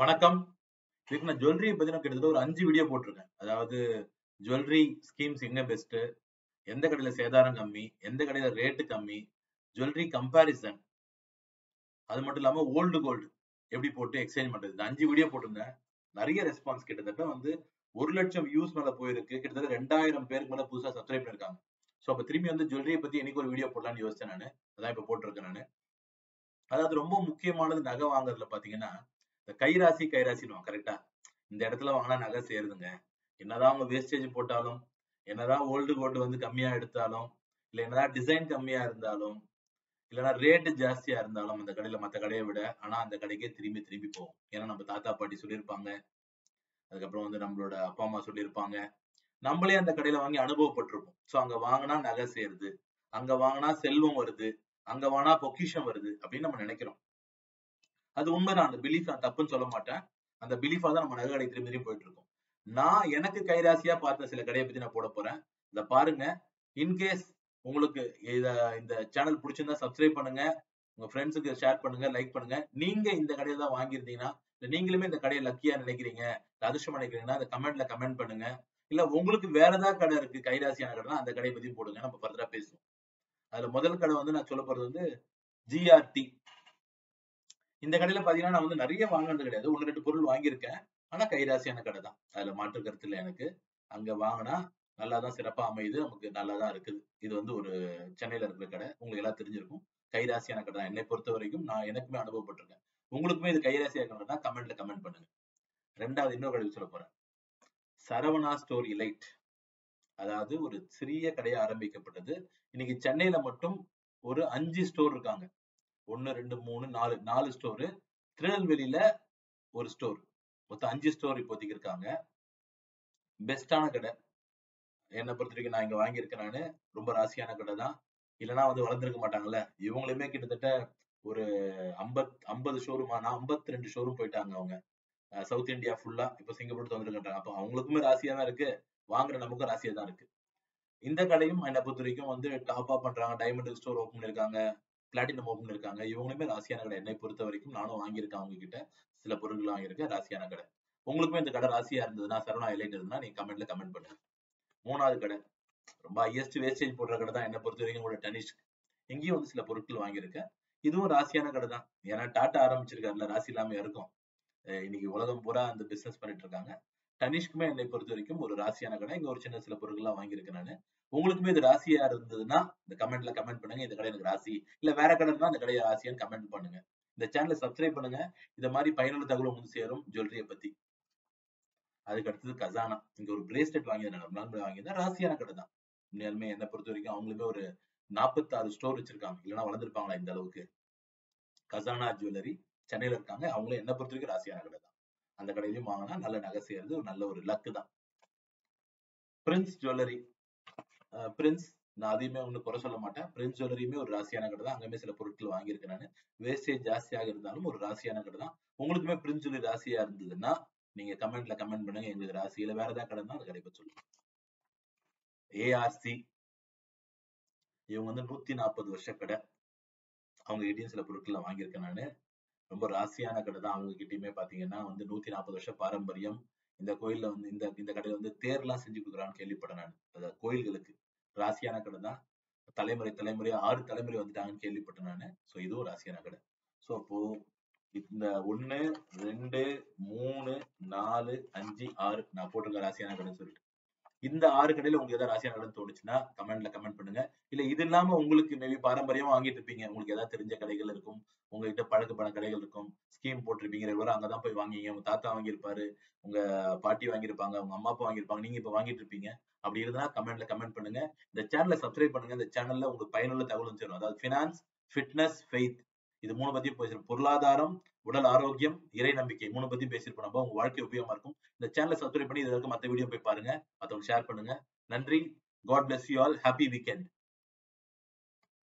வணக்கம். இதுக்கு நான் ஜுவல்லரிய பத்தி நான் கிட்டத்தட்ட ஒரு 5 வீடியோ போட்டிருக்கேன். அதாவது ஜுவல்லரி ஸ்கீம்ஸ் எங்க பெஸ்ட், எந்த கடையில சேதாரம் கம்மி, எந்த கடையில ரேட் கம்மி, ஜுவல்லரி கம்பேரிசன், அது மட்டும் இல்லாம ஓல்டு கோல்டு எப்படி போட்டு எக்ஸ்சேஞ்ச் பண்றது. இந்த 5 வீடியோ போட்டிருந்தேன். நிறைய ரெஸ்பான்ஸ் கிட்டத்தட்ட வந்து 1,00,000 வியூஸ் மேல போயிருக்கு. கிட்டத்தட்ட 2,000 பேருக்கு மேல புதுசா சப்ஸ்கிரைப் பண்ணிருக்காங்க. சோ அப்ப திரும்பி வந்து ஜுவல்லரிய பத்தி என்னைக்கு ஒரு வீடியோ போடலாம்னு யோசிச்சேன் நானு. அதான் இப்ப போட்டிருக்கேன் நானு. அதாவது ரொம்ப முக்கியமானது நகை வாங்குறதுல பாத்தீங்கன்னா, இந்த கைராசின்னு கரெக்டா? இந்த இடத்துல வாங்கினா நகை சேருதுங்க. என்னதான் அவங்க வேஸ்டேஜ் போட்டாலும், என்னதான் ஓல்டு கோல்டு வந்து கம்மியா எடுத்தாலும், இல்ல என்னதான் டிசைன் கம்மியா இருந்தாலும், இல்லன்னா ரேட் ஜாஸ்தியா இருந்தாலும் அந்த கடையில மத்த கடைய விட, ஆனா அந்த கடைக்கே திரும்பி திரும்பி போவோம். ஏன்னா நம்ம தாத்தா பாட்டி சொல்லியிருப்பாங்க. அதுக்கப்புறம் வந்து நம்மளோட அப்பா அம்மா சொல்லியிருப்பாங்க. நம்மளே அந்த கடையில வாங்கி அனுபவப்பட்டிருப்போம். சோ அங்க வாங்குனா நகை சேருது. அங்க வாங்குனா செல்வம் வருது. அங்க வாங்குனா பொக்கிஷம் வருது அப்படின்னு நம்ம நினைக்கிறோம். அது உண்மைதான். அந்த பிலீஃப் நான் தப்புன்னு சொல்ல மாட்டேன். அந்த பிலீஃபா தான் நம்ம நகை கடைக்கு திரும்பி திரும்பி போயிட்டு இருக்கோம். நான் எனக்கு கைராசியா பார்த்த சில கடைய பத்தி நான் போட போறேன். இத பாருங்க. இன்கேஸ் உங்களுக்கு இந்த சேனல் பிடிச்சிருந்தா சப்ஸ்கிரைப் பண்ணுங்க. உங்க ஃப்ரெண்ட்ஸுக்கு ஷேர் பண்ணுங்க, லைக் பண்ணுங்க. நீங்க இந்த கடையில தான் வாங்கியிருந்தீங்கன்னா, இல்ல நீங்களுமே இந்த கடைய லக்கியா நினைக்கிறீங்க, அதிர்ஷ்டமா நினைக்கிறீங்கன்னா, அந்த கமெண்ட்ல கமெண்ட் பண்ணுங்க. இல்ல உங்களுக்கு வேற ஏதாவது கடை இருக்கு, கைராசியான கடைனா அந்த கடைய பத்தி போடுங்க. நம்ம ஃபர்தரா பேசுவோம். அதுல முதல் கடை வந்து நான் சொல்லப் போறது வந்து ஜிஆர்டி. இந்த கடையில பாத்தீங்கன்னா, நான் வந்து நிறைய வாங்குனது கிடையாது. 1, 2 பொருள் வாங்கியிருக்கேன். ஆனா கைராசியான கடை தான். அதுல மாற்று கருத்து இல்ல எனக்கு. அங்க வாங்குனா நல்லா தான் சிறப்பா அமையுது. நமக்கு நல்லா தான் இருக்குது. இது வந்து ஒரு சென்னையில இருக்கிற கடை. உங்களுக்கு எல்லாம் தெரிஞ்சிருக்கும். கைராசியான கடை தான். என்னை பொறுத்தவரைக்கும் நான் எனக்குமே அனுபவப்பட்டிருக்கேன். உங்களுக்குமே இது கைராசியா கடைனா கமெண்ட்ல கமெண்ட் பண்ணுங்க. 2வது இன்னொரு கடை சொல்லப் போறேன். Saravana store elite. அதாவது ஒரு சிறிய கடையா ஆரம்பிக்கப்பட்டது. இன்னைக்கு சென்னையில மட்டும் ஒரு 5 ஸ்டோர் இருக்காங்க. 1, 2, 3, 4 ஸ்டோரு. திருநெல்வேலியில ஒரு ஸ்டோர். மொத்தம் 5 ஸ்டோர் இப்போதைக்கு இருக்காங்க. பெஸ்டான கடை. என்ன பொறுத்தவரைக்கும் நான் இங்க வாங்கியிருக்கேன் நானு. ரொம்ப ராசியான கடை தான். இல்லன்னா வந்து வளர்ந்திருக்க மாட்டாங்கல்ல. இவங்களுமே கிட்டத்தட்ட ஒரு 50 ஷோரூமா நான் 52 ஷோரூம் போயிட்டாங்க அவங்க. சவுத் இந்தியா ஃபுல்லா. இப்ப சிங்கப்பூர் வந்துருக்கன்றாங்க. அப்ப அவங்களுக்குமே ராசியா தான் இருக்கு. வாங்குற நமக்கும் ராசியா தான் இருக்கு. இந்த கடையும் என்ன பொறுத்தவரைக்கும் வந்து டாப்பா பண்றாங்க. டைமண்ட் ஸ்டோர் ஓப்பன் பண்ணிருக்காங்க. பிளாட்டினம் ஓப்பன் பண்ணிருக்காங்க. இவங்களுமே ராசியான கடை. என்னை பொறுத்தவரைக்கும் நானும் வாங்கியிருக்கேன் அவங்க கிட்ட. சில பொருட்கள் வாங்கியிருக்கேன். ராசியான கடை. உங்களுக்குமே இந்த கடை ராசியா இருந்ததுன்னா, சரவணா எலைட் இருந்ததுன்னா, நீங்க கமெண்ட்ல கமெண்ட் பண்ணுங்க. 3வது கடை. ரொம்ப ஹையஸ்ட் வேஸ்டேஜ் போடுற கடை தான் என்ன பொறுத்தவரைக்கும் உங்களோட டனிஷ்க். இங்கேயும் வந்து சில பொருட்கள் வாங்கியிருக்கேன். இதுவும் ராசியான கடை தான். ஏன்னா டாட்டா ஆரம்பிச்சிருக்காருல்ல, ராசி இல்லாம இருக்கும். இன்னைக்கு உலகம் பூரா அந்த பிசினஸ் பண்ணிட்டு இருக்காங்க. டனிஷ்க்குமே என்னை பொறுத்தவரைக்கும் ஒரு ராசியான கடை. இங்க ஒரு சின்ன சில பொருட்கள்லாம் வாங்கியிருக்கேன் நானு. உங்களுக்குமே இது ராசியா இருந்ததுன்னா, இந்த கமெண்ட்ல கமெண்ட் பண்ணுங்க. இந்த கடை எனக்கு ராசி. இல்ல வேற கடை இருந்தா அந்த கடை ராசியான்னு கமெண்ட் பண்ணுங்க. இந்த சேனலை சப்ஸ்கிரைப் பண்ணுங்க. இந்த மாதிரி பயனுள்ள தகவல் உங்களுக்கு சேரும் ஜுவல்லரிய பத்தி. அதுக்கு அடுத்தது கசானா. இங்க ஒரு பிரேஸ்லெட் வாங்கியிருந்தேன். ரொம்ப நாள் முன்னாடி வாங்கியிருந்தேன். ராசியான கடை தான். உண்மையாலுமே என்ன பொறுத்தவரைக்கும் அவங்களுமே ஒரு 46 ஸ்டோர் வச்சிருக்காங்க. இல்லன்னா வளர்ந்திருப்பாங்களா இந்த அளவுக்கு. கசானா ஜுவல்லரி சென்னையில இருக்காங்க. அவங்களும் என்ன பொறுத்தவரைக்கும் ராசியான கடை தான். அந்த கடையிலயும் வாங்கினா நல்ல நகை செய்யறது ஒரு நல்ல ஒரு லக்கு தான். Prince jewellery. பிரின்ஸ் நான் அதையுமே ஒண்ணு குறை சொல்ல மாட்டேன். பிரின்ஸ் ஜுவல்லரியுமே ஒரு ராசியான கடை தான். அங்கேயுமே சில பொருட்கள் வாங்கியிருக்கேன் நானு. வேஸ்டேஜ் ஜாஸ்தியாக இருந்தாலும் ஒரு ராசியான கடை தான். உங்களுக்குமே பிரின்ஸ் ஜுவல்லரி ராசியா இருந்ததுன்னா, நீங்க கமெண்ட்ல கமெண்ட் பண்ணுங்க. எங்களுக்கு ராசி இல்ல வேற ஏதாவது கடை இருந்தா அந்த கடை பத்தி சொல்லுங்க. ஏஆர்சி. இவங்க வந்து 140 வருஷ கடை. அவங்க கிட்டயும் சில பொருட்கள் வாங்கியிருக்கேன் நானு. ரொம்ப ராசியான கடை தான். அவங்க கிட்டயுமே பாத்தீங்கன்னா வந்து 140 வருஷ பாரம்பரியம். இந்த கோயில்ல வந்து இந்த கடையில வந்து தேர்லாம் செஞ்சு கொடுக்குறான்னு கேள்விப்பட்டேன் நானு. அதாவது கோயில்களுக்கு. ராசியான கடை தான். தலைமுறையா 6 தலைமுறை வந்துட்டாங்கன்னு கேள்விப்பட்டேன் நானு. சோ இதுவும் ராசியான கடை. சோ அப்போ இந்த 1, 2, 3, 4, 5, 6 நான் போட்டிருக்க ராசியான கடைன்னு சொல்லிட்டு. இந்த 6 கடையில உங்களுக்கு ஏதாவது ராசியான கடைன்னு தோணுச்சுன்னா கமெண்ட்ல கமெண்ட் பண்ணுங்க. இல்ல இது இல்லாம உங்களுக்கு மேபி பாரம்பரியமா வாங்கிட்டு இருப்பீங்க. உங்களுக்கு ஏதாவது தெரிஞ்ச கடைகள் இருக்கும். உங்ககிட்ட பழக்கப்பட்ட கடைகள் இருக்கும். ஸ்கீம் போட்டிருப்பீங்க. ரெகுலரா அங்கதான் போய் வாங்குவீங்க. உங்க தாத்தா வாங்கியிருப்பாரு. உங்க பாட்டி வாங்கியிருப்பாங்க. உங்க அம்மா அப்பா வாங்கியிருப்பாங்க. நீங்க இப்ப வாங்கிட்டு இருப்பீங்க. அப்படி இருந்தா கமெண்ட்ல கமெண்ட் பண்ணுங்க. இந்த சேனலை சப்ஸ்கிரைப் பண்ணுங்க. இந்த சேனல்ல உங்களுக்கு பயனுள்ள தகவலும் சேரும். அதாவது ஃபினான்ஸ், ஃபிட்னஸ், ஃபெய்த் இது 3 பத்தி பேசுறோம். பொருளாதாரம், உடல் ஆரோக்கியம், இறை நம்பிக்கை 3 பத்தி பேசியிருப்போம். நம்ம உங்க வாழ்க்கை உபயோகமா இருக்கும். இந்த சேனலை சப்ஸ்கிரைப் பண்ணி இதுல இருக்க மத்த வீடியோ போய் பாருங்க. மத்தவங்க ஷேர் பண்ணுங்க. நன்றி. God bless you all. Happy weekend.